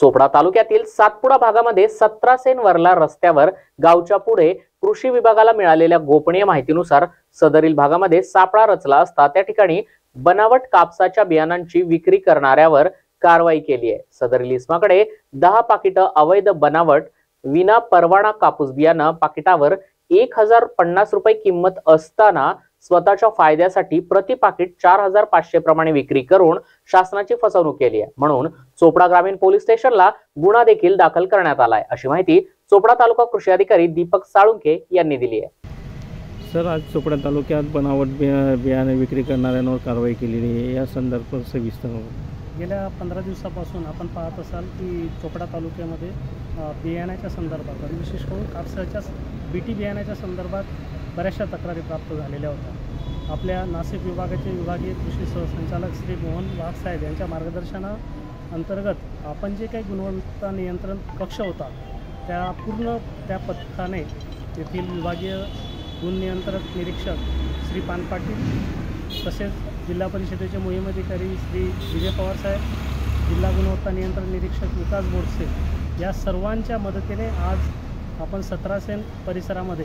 चोपडा तालुक्यातील सातपुडा भागामध्ये 17 सेनवरला रस्त्यावर गावच्या पुढे कृषी विभागाला मिळालेल्या गोपनीय माहितीनुसार सदरील भागामध्ये सापळा रचला असता त्या ठिकाणी बनावट कापसाच्या बियाणांची विक्री करणाऱ्यावर कारवाई केली आहे। सदरील इसमाकडे 10 पाकिट अवैध बनावट विना परवाना कापूस बियाणं पाकिटावर 1050 रुपये किंमत असताना स्वतःच्या फायद्यासाठी प्रति पाकिट 4500 प्रमाणे विक्री करून शासनाची फसवणूक केली आहे। म्हणून चोपडा ग्रामीण पोलीस स्टेशनला गुन्हा देखील दाखल करण्यात आलाय, अशी माहिती चोपडा तालुका कृषी अधिकारी दीपक साळुंके यांनी दिली आहे। सर, आज चोपडा तालुक्यात बनावट बियाणे विक्री करणाऱ्यांवर कारवाई केलेली आहे। या संदर्भात सविस्तर गेल्या 15 दिवसापासून आपण पाहत असाल की चोपडा तालुक्यामध्ये बियाण्याच्या संदर्भात आणि विशेष करून कापसाच्या बीटी बियाण्याच्या संदर्भात बऱ्याचशा तक्रारी प्राप्त झालेल्या होत्या। आपल्या नाशिक विभागाचे विभागीय कृषी सहसंचालक श्री मोहन वाघ साहेब यांच्या मार्गदर्शनाअंतर्गत आपण जे काही गुणवत्ता नियंत्रण कक्ष होता त्या पथकाने येथील विभागीय गुण नियंत्रक निरीक्षक श्री पान पाटील तसेच जिल्हा परिषदेचे मोहीम अधिकारी श्री विजय पवार साहेब, जिल्हा गुणवत्ता नियंत्रण निरीक्षक विकास बोरसे या सर्वांच्या मदतीने आज आपण 17 सेन परिसरामध्ये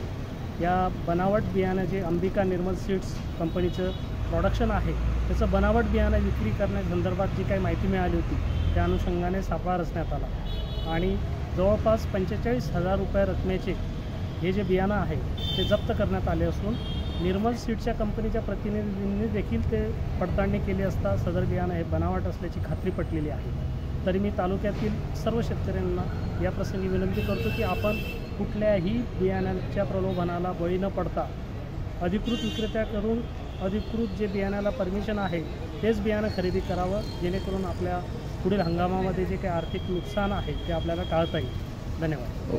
या बनावट बियाणं जे अंबिका निर्मल सीड्स कंपनीचं प्रोडक्शन आहे त्याचं बनावट बियाणं विक्री करण्यासंदर्भात जी काही माहिती मिळाली होती त्या अनुषंगाने सापळा रचण्यात आला आणि जवळपास 45,000 रुपये रकमेचे हे जे बियाणं आहे ते जप्त करण्यात आले असून निर्मल सीड्सच्या कंपनीच्या प्रतिनिधींनी देखील ते पडताळणी केली असता सदर बियाणं हे बनावट असल्याची खात्री पटलेली आहे। तरी मी तालुक्यातील सर्व शेतकऱ्यांना या प्रसंगी विनंती करतो की आपण कुठल्याही बियाण्याच्या प्रलोभनाला बळी न पडता अधिकृत विक्रेत्याकडून अधिकृत जे बियाण्याला परमिशन आहे तेच बियाणं खरेदी करावं, जेणेकरून आपल्या पुढील हंगामामध्ये जे काही आर्थिक नुकसान आहे ते आपल्याला टाळता येईल। धन्यवाद।